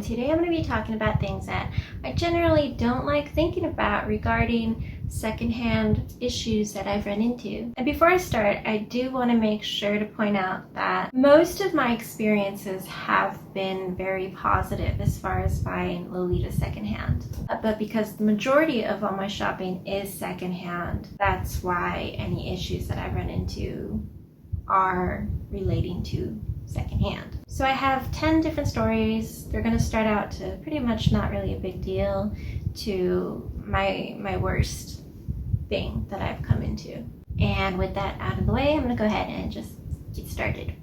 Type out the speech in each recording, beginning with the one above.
today I'm going to be talking about things that I generally don't like thinking about regarding secondhand issues that I've run into. And before I start, I do want to make sure to point out that most of my experiences have been very positive as far as buying Lolita secondhand. But because the majority of all my shopping is secondhand, that's why any issues that I run into are relating to secondhand. So I have 10 different stories. They're going to start out to pretty much not really a big deal to my worst thing that I've come into. And with that out of the way, I'm going to go ahead and just get started.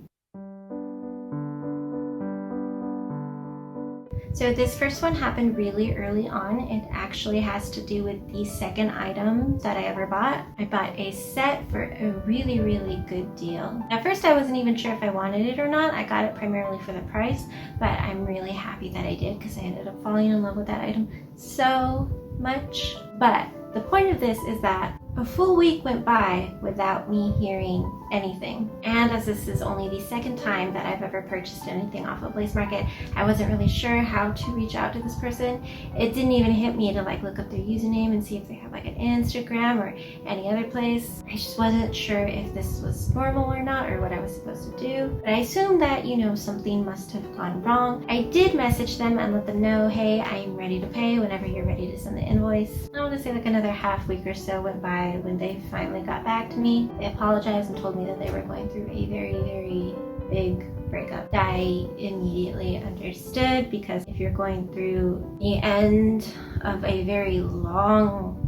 So this first one happened really early on. It actually has to do with the second item that I ever bought. I bought a set for a really, really good deal. At first I wasn't even sure if I wanted it or not. I got it primarily for the price, but I'm really happy that I did because I ended up falling in love with that item so much. But the point of this is that a full week went by without me hearing anything. And as this is only the second time that I've ever purchased anything off of Lace Market, I wasn't really sure how to reach out to this person. It didn't even hit me to look up their username and see if they have an Instagram or any other place. I just wasn't sure if this was normal or not or what I was supposed to do. But I assumed that, something must have gone wrong. I did message them and let them know, hey, I'm ready to pay whenever you're ready to send the invoice. I want to say another half week or so went by when they finally got back to me. They apologized and told me that they were going through a very, very big breakup. I immediately understood, because if you're going through the end of a very long,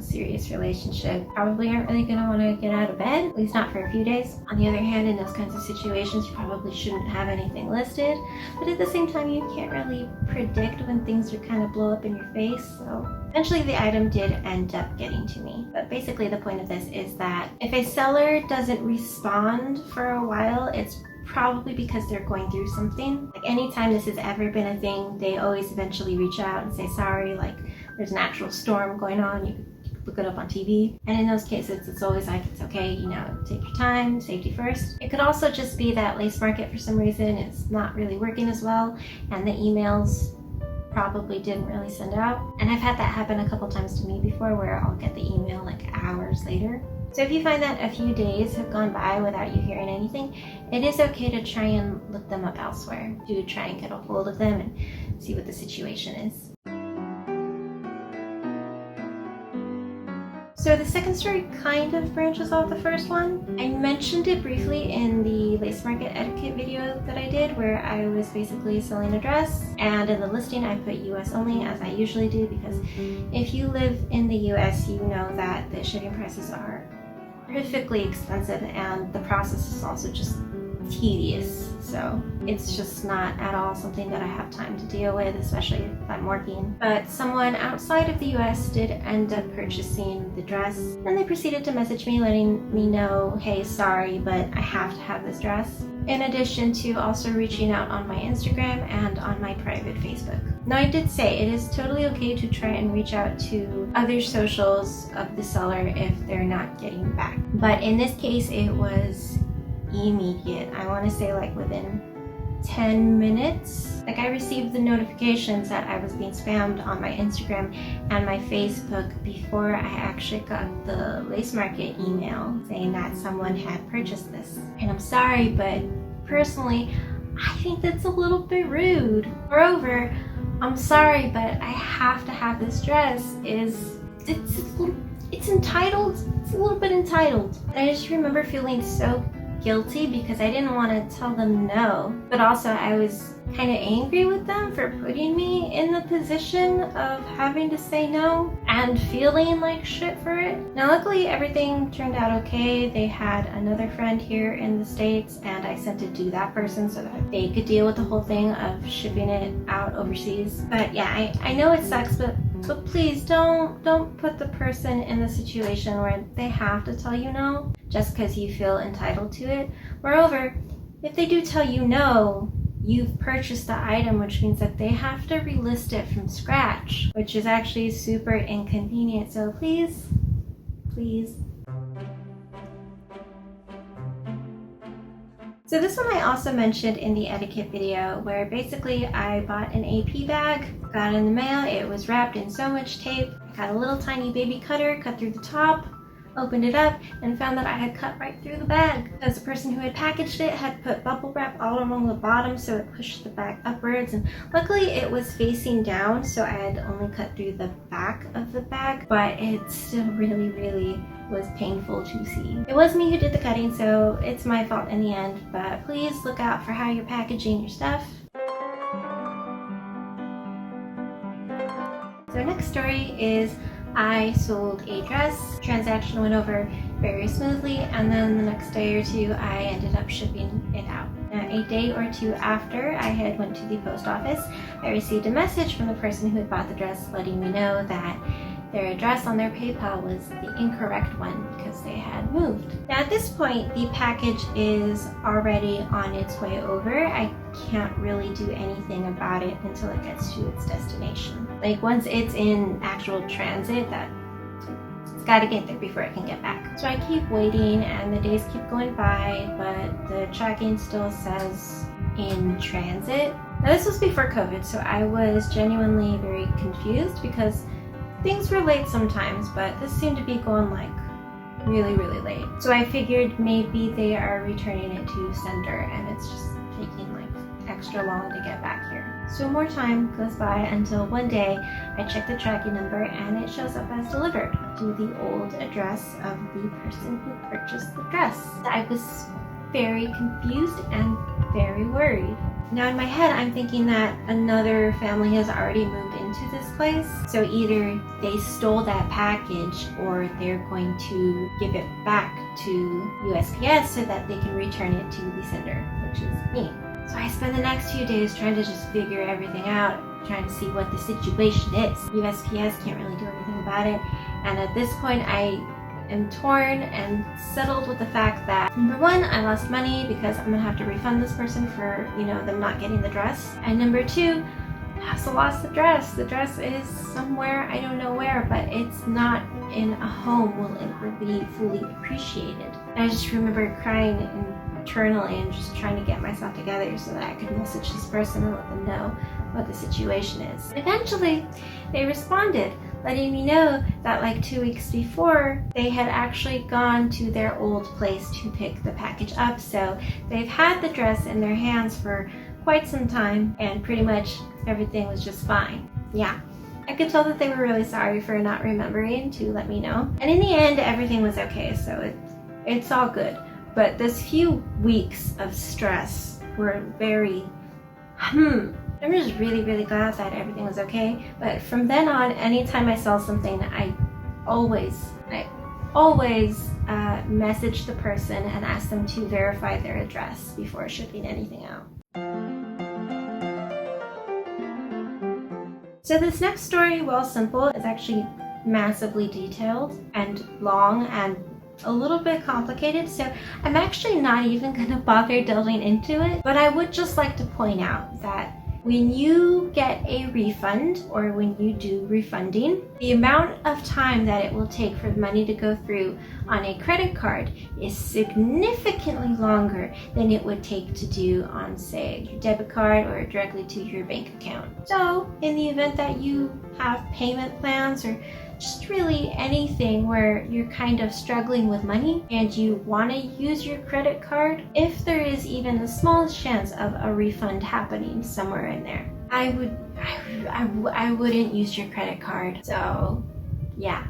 serious relationship, probably aren't really going to want to get out of bed, at least not for a few days. On the other hand, in those kinds of situations, you probably shouldn't have anything listed, but at the same time, you can't really predict when things are kind of blow up in your face. So eventually the item did end up getting to me. But basically the point of this is that if a seller doesn't respond for a while, it's probably because they're going through something. Anytime this has ever been a thing, they always eventually reach out and say sorry, there's an actual storm going on, you can look it up on TV. And in those cases, it's always it's okay, take your time, safety first. It could also just be that Lace Market for some reason is not really working as well, and the emails probably didn't really send out. And I've had that happen a couple times to me before, where I'll get the email hours later. So if you find that a few days have gone by without you hearing anything, it is okay to try and look them up elsewhere. Do try and get a hold of them and see what the situation is. So the second story kind of branches off the first one. I mentioned it briefly in the Lace Market etiquette video that I did, where I was basically selling a dress, and in the listing I put US only, as I usually do, because if you live in the US, you know that the shipping prices are horrifically expensive, and the process is also just tedious. So it's just not at all something that I have time to deal with, especially if I'm working. But someone outside of the US did end up purchasing the dress, and they proceeded to message me letting me know, hey, sorry, but I have to have this dress. In addition to also reaching out on my Instagram and on my private Facebook. Now, I did say it is totally okay to try and reach out to other socials of the seller if they're not getting back. But in this case, it was immediate. I want to say within 10 minutes. I received the notifications that I was being spammed on my Instagram and my Facebook before I actually got the Lace Market email saying that someone had purchased this. And I'm sorry, but personally, I think that's a little bit rude. Moreover, I'm sorry, but I have to have this dress. It's entitled. It's a little bit entitled. And I just remember feeling so guilty because I didn't want to tell them no, but also I was kind of angry with them for putting me in the position of having to say no and feeling like shit for it. Now, luckily everything turned out okay. They had another friend here in the States, and I sent it to that person so that they could deal with the whole thing of shipping it out overseas. But yeah, I know it sucks, but please don't put the person in the situation where they have to tell you no just because you feel entitled to it. Moreover, if they do tell you no, you've purchased the item, which means that they have to relist it from scratch, which is actually super inconvenient. So please. So this one I also mentioned in the etiquette video, where basically I bought an AP bag, got it in the mail, it was wrapped in so much tape, I got a little tiny baby cutter, cut through the top, opened it up, and found that I had cut right through the bag, because the person who had packaged it had put bubble wrap all along the bottom so it pushed the bag upwards, and luckily it was facing down, so I had only cut through the back of the bag, but it still really was painful to see. It was me who did the cutting, so it's my fault in the end, but please look out for how you're packaging your stuff. So next story is I sold a dress. Transaction went over very smoothly, and then the next day or two I ended up shipping it out. A day or two after I had went to the post office, I received a message from the person who had bought the dress letting me know that their address on their PayPal was the incorrect one because they had moved. Now at this point, the package is already on its way over. I can't really do anything about it until it gets to its destination. Like once it's in actual transit, it's gotta get there before it can get back. So I keep waiting and the days keep going by, but the tracking still says in transit. Now this was before COVID, so I was genuinely very confused because things were late sometimes, but this seemed to be going like really late. So I figured maybe they are returning it to sender and it's just taking like extra long to get back here. So more time goes by until one day I check the tracking number and it shows up as delivered to the old address of the person who purchased the dress. I was very confused and very worried. Now in my head, I'm thinking that another family has already moved into this place. So either they stole that package or they're going to give it back to USPS so that they can return it to the sender, which is me. So I spend the next few days trying to just figure everything out, trying to see what the situation is. USPS can't really do anything about it. And at this point, I am torn and settled with the fact that number one, I lost money because I'm gonna have to refund this person for, them not getting the dress. And number two, I also lost the dress. The dress is somewhere, I don't know where, but it's not in a home. Will it ever be fully appreciated? And I just remember crying internally and just trying to get myself together so that I could message this person and let them know what the situation is. Eventually, they responded, letting me know that like 2 weeks before, they had actually gone to their old place to pick the package up. So they've had the dress in their hands for quite some time and pretty much everything was just fine. Yeah. I could tell that they were really sorry for not remembering to let me know. And in the end, everything was okay, so it's all good. But this few weeks of stress were very, I'm just really glad that everything was okay. But from then on, anytime I saw something, I always message the person and ask them to verify their address before shipping anything out. So this next story, while simple, is actually massively detailed and long and a little bit complicated, so I'm actually not even going to bother delving into it, but I would just like to point out that when you get a refund or when you do refunding, the amount of time that it will take for the money to go through on a credit card is significantly longer than it would take to do on, say, your debit card or directly to your bank account. So in the event that you have payment plans or just really anything where you're kind of struggling with money and you want to use your credit card, if there is even the smallest chance of a refund happening somewhere in there, I wouldn't use your credit card. So yeah.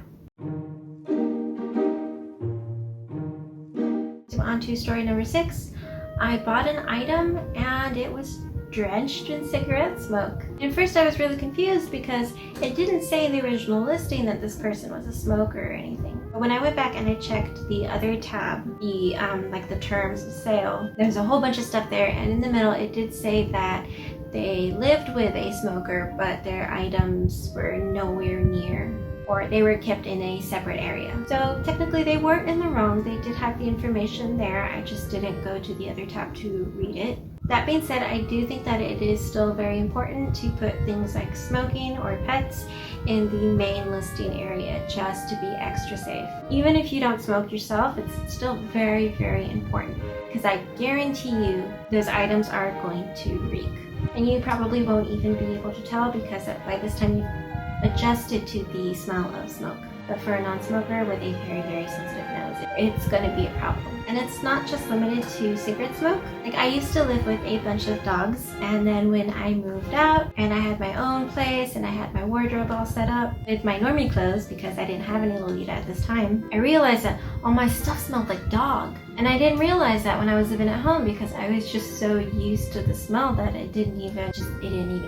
So on to story number 6. I bought an item and it was drenched in cigarette smoke. And first I was really confused because it didn't say in the original listing that this person was a smoker or anything. But when I went back and I checked the other tab, the terms of sale, there's a whole bunch of stuff there, and in the middle it did say that they lived with a smoker, but their items were nowhere near, or they were kept in a separate area. So technically they weren't in the wrong. They did have the information there. I just didn't go to the other tab to read it. That being said, I do think that it is still very important to put things like smoking or pets in the main listing area just to be extra safe. Even if you don't smoke yourself, it's still very, very important because I guarantee you those items are going to reek. And you probably won't even be able to tell because by this time you've adjusted to the smell of smoke. But for a non-smoker with a very, very sensitive nose, it's going to be a problem. And it's not just limited to cigarette smoke. Like, I used to live with a bunch of dogs, and then when I moved out and I had my own place and I had my wardrobe all set up with my normie clothes because I didn't have any Lolita at this time, I realized that all my stuff smelled like dog. And I didn't realize that when I was living at home because I was just so used to the smell that it didn't even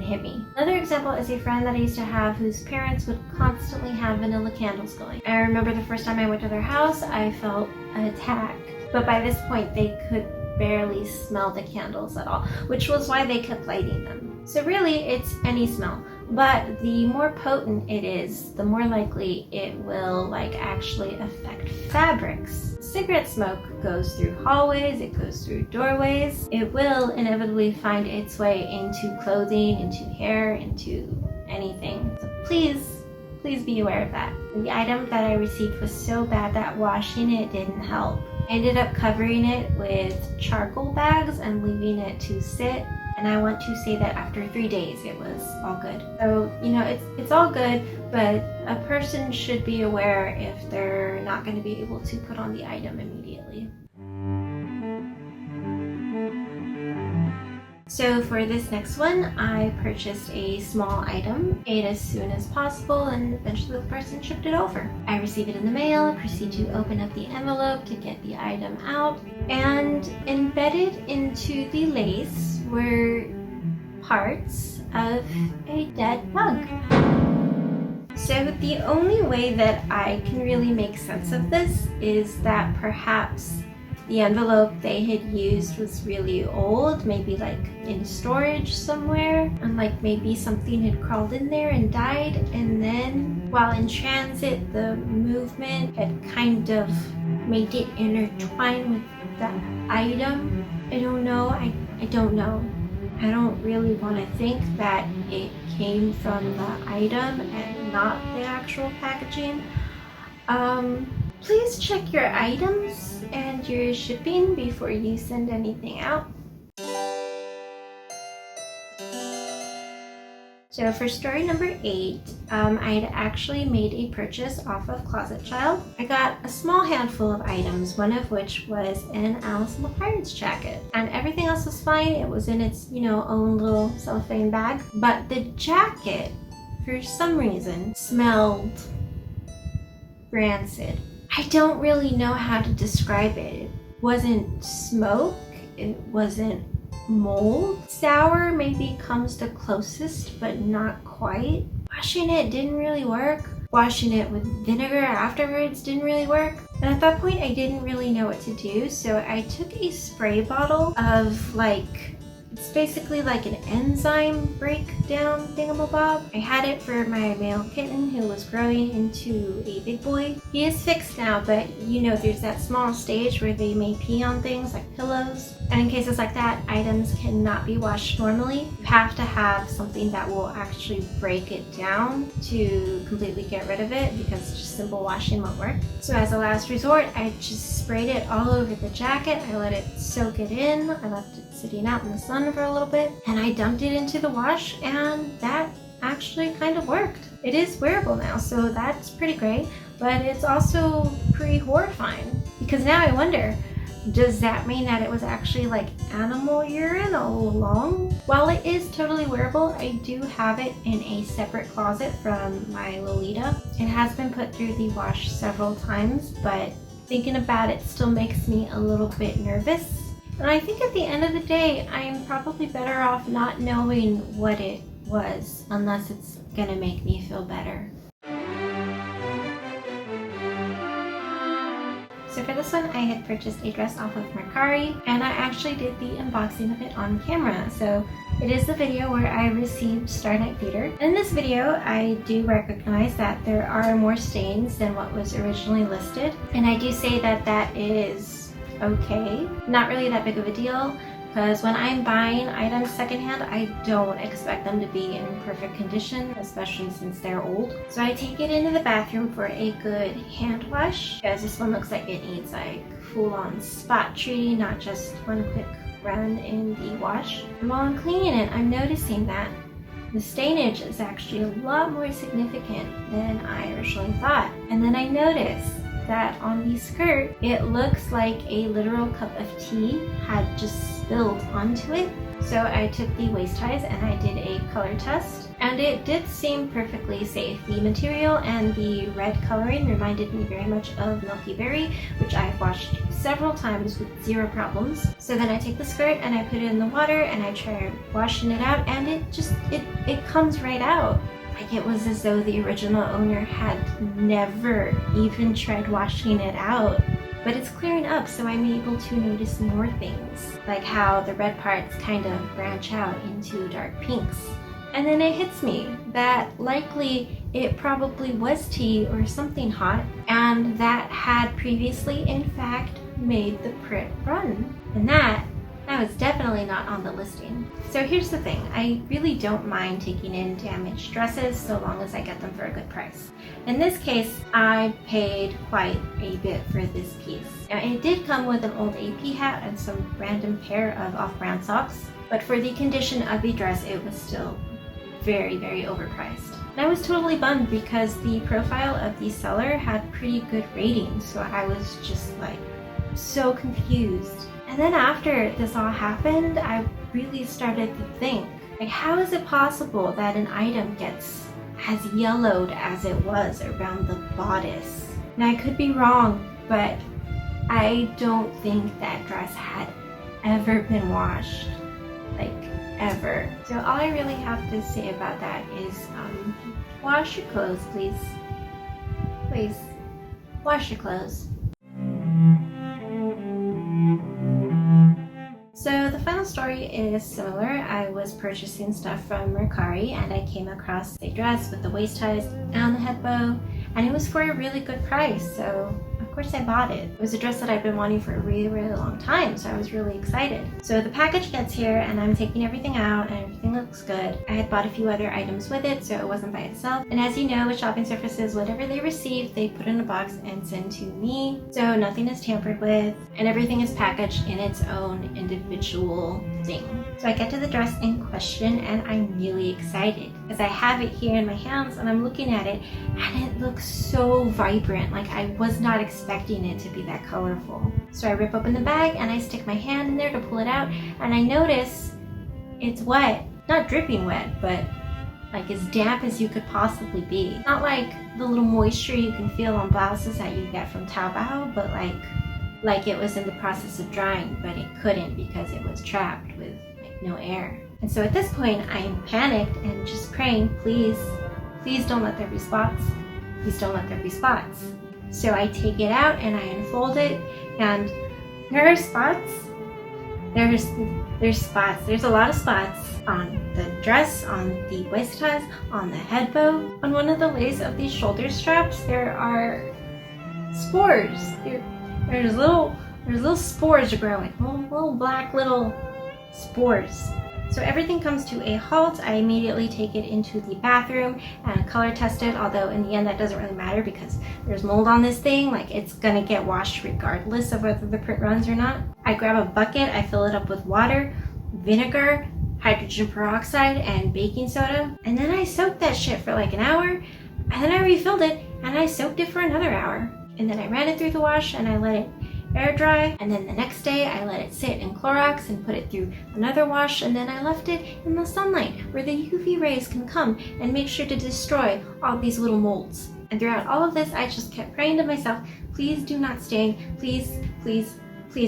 hit me. Another example is a friend that I used to have whose parents would constantly have vanilla candles going. I remember the first time I went to their house, I felt attacked. But by this point, they could barely smell the candles at all, which was why they kept lighting them. So really, it's any smell. But the more potent it is, the more likely it will actually affect fabrics. Cigarette smoke goes through hallways, it goes through doorways. It will inevitably find its way into clothing, into hair, into anything. So please be aware of that. The item that I received was so bad that washing it didn't help. I ended up covering it with charcoal bags and leaving it to sit. And I want to say that after 3 days, it was all good. So, it's all good, but a person should be aware if they're not going to be able to put on the item immediately. So for this next one, I purchased a small item, ate as soon as possible, and eventually the person shipped it over. I receive it in the mail, proceed to open up the envelope to get the item out, and embedded into the lace were parts of a dead bug. So the only way that I can really make sense of this is that perhaps the envelope they had used was really old, maybe in storage somewhere, and maybe something had crawled in there and died, and then while in transit the movement had kind of made it intertwine with the item. I don't know. I don't know. I don't really want to think that it came from the item and not the actual packaging. Please check your items and your shipping before you send anything out. So for story number 8, I had actually made a purchase off of Closet Child. I got a small handful of items, one of which was an Alice in the Pirates jacket. And everything else was fine. It was in its, own little cellophane bag. But the jacket, for some reason, smelled rancid. I don't really know how to describe it. It wasn't smoke, it wasn't mold. Sour maybe comes the closest, but not quite. Washing it didn't really work. Washing it with vinegar afterwards didn't really work. And at that point I didn't really know what to do, so I took a spray bottle of it's basically like an enzyme breakdown thingamabob. I had it for my male kitten who was growing into a big boy. He is fixed now, but there's that small stage where they may pee on things like pillows. And in cases like that, items cannot be washed normally. You have to have something that will actually break it down to completely get rid of it because just simple washing won't work. So as a last resort, I just sprayed it all over the jacket. I let it soak it in. I left it sitting out in the sun for a little bit, and I dumped it into the wash, and that actually kind of worked. It is wearable now, so that's pretty great, but it's also pretty horrifying because now I wonder, does that mean that it was actually animal urine all along? While it is totally wearable, I do have it in a separate closet from my Lolita. It has been put through the wash several times, but thinking about it still makes me a little bit nervous. And I think at the end of the day, I'm probably better off not knowing what it was, unless it's gonna make me feel better. So for this one, I had purchased a dress off of Mercari, and I actually did the unboxing of it on camera. So it is the video where I received Star Night Theater. In this video, I do recognize that there are more stains than what was originally listed. And I do say that that is okay. Not really that big of a deal. because when I'm buying items secondhand, I don't expect them to be in perfect condition, especially since they're old. So I take it into the bathroom for a good hand wash, because this one looks like it needs like full-on spot treating, not just one quick run in the wash. And while I'm cleaning it, I'm noticing that the stainage is actually a lot more significant than I originally thought. And then I noticed that on the skirt, it looks like a literal cup of tea had just spilled onto it. So I took the waist ties and I did a color test, and it did seem perfectly safe. The material and the red coloring reminded me very much of Milky Berry, which I've washed several times with zero problems. So then I take the skirt and I put it in the water and I try washing it out, and it comes right out. Like it was as though the original owner had never even tried washing it out. But it's clearing up, so I'm able to notice more things, like how the red parts kind of branch out into dark pinks. And then it hits me that likely it probably was tea or something hot, and that had previously in fact made the print run. And that was definitely not on the listing. So here's the thing, I really don't mind taking in damaged dresses so long as I get them for a good price. In this case, I paid quite a bit for this piece. Now, it did come with an old AP hat and some random pair of off-brand socks, but for the condition of the dress, it was still very, very overpriced. And I was totally bummed because the profile of the seller had pretty good ratings, so I was just like so confused. And then after this all happened, I really started to think, like, how is it possible that an item gets as yellowed as it was around the bodice? Now, I could be wrong, but I don't think that dress had ever been washed, like ever. So all I really have to say about that is wash your clothes, please. Please, wash your clothes. So the final story is similar. I was purchasing stuff from Mercari and I came across a dress with the waist ties and the head bow, and it was for a really good price, so of course I bought it. It was a dress that I've been wanting for a really, really long time, so I was really excited. So the package gets here and I'm taking everything out and everything looks good. I had bought a few other items with it, so it wasn't by itself. And as you know, with shopping services, whatever they receive, they put in a box and send to me. So nothing is tampered with and everything is packaged in its own individual thing. So I get to the dress in question and I'm really excited because I have it here in my hands and I'm looking at it and it looks so vibrant. Like I was not expecting it to be that colorful. So I rip open the bag and I stick my hand in there to pull it out and I notice it's wet. Not dripping wet, but like as damp as you could possibly be. Not like the little moisture you can feel on blouses that you get from Taobao, but like it was in the process of drying, but it couldn't because it was trapped with like no air. And so at this point I'm panicked and just praying, please don't let there be spots. Please don't let there be spots. So I take it out and I unfold it and there are spots. There's spots. There's a lot of spots on the dress, on the waist ties, on the head bow. On one of the lace of these shoulder straps there are spores. There's little spores growing, little black little spores. So everything comes to a halt. I immediately take it into the bathroom and color test it, although in the end that doesn't really matter because there's mold on this thing. Like it's gonna get washed regardless of whether the print runs or not. I grab a bucket, I fill it up with water, vinegar, hydrogen peroxide, and baking soda, and then I soaked that shit for like an hour, and then I refilled it and I soaked it for another hour. And then I ran it through the wash and I let it air dry, and then the next day I let it sit in Clorox and put it through another wash, and then I left it in the sunlight where the UV rays can come and make sure to destroy all these little molds. And throughout all of this I just kept praying to myself, please do not stain, please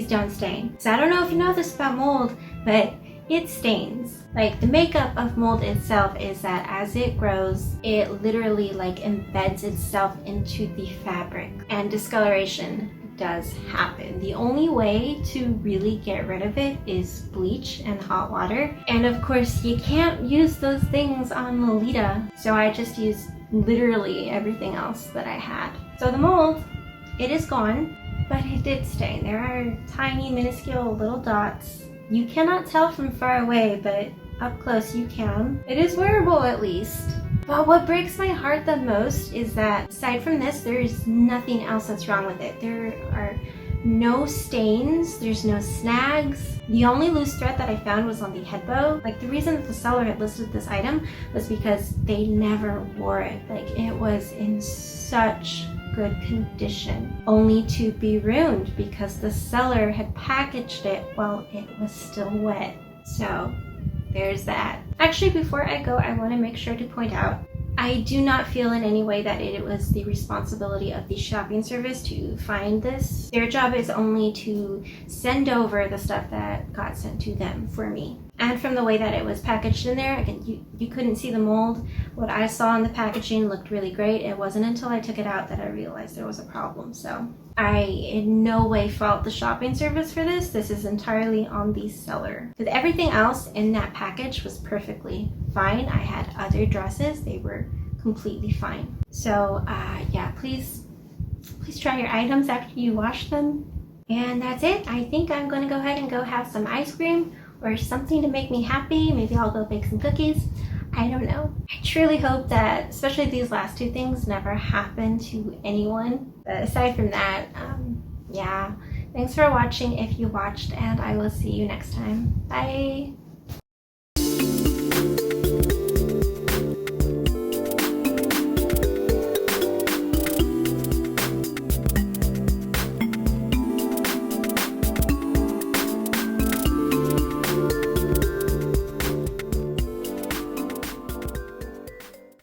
don't stain. So I don't know if you know this about mold, but it stains. Like the makeup of mold itself is that as it grows, it literally like embeds itself into the fabric, and discoloration does happen. The only way to really get rid of it is bleach and hot water, and of course you can't use those things on Lolita, so I just used literally everything else that I had. So the mold, it is gone, but it did stain. There are tiny minuscule little dots You cannot tell from far away, but up close you can. It is wearable at least. But what breaks my heart the most is that aside from this, there is nothing else that's wrong with it. There are no stains, there's no snags. The only loose thread that I found was on the head bow. Like, the reason that the seller had listed this item was because they never wore it. Like, it was in such good condition, only to be ruined because the seller had packaged it while it was still wet. So there's that. Actually, before I go, I want to make sure to point out, I do not feel in any way that it was the responsibility of the shopping service to find this. Their job is only to send over the stuff that got sent to them for me. And from the way that it was packaged in there, again, you couldn't see the mold. What I saw in the packaging looked really great. It wasn't until I took it out that I realized there was a problem. So I in no way fault the shopping service for this. This is entirely on the seller. Because everything else in that package was perfectly fine. I had other dresses. They were completely fine. So yeah, please try your items after you wash them. And that's it. I think I'm going to go ahead and go have some ice cream or something to make me happy. Maybe I'll go bake some cookies. I don't know. I truly hope that, especially these last two things, never happen to anyone. But aside from that, yeah. Thanks for watching if you watched, and I will see you next time. Bye!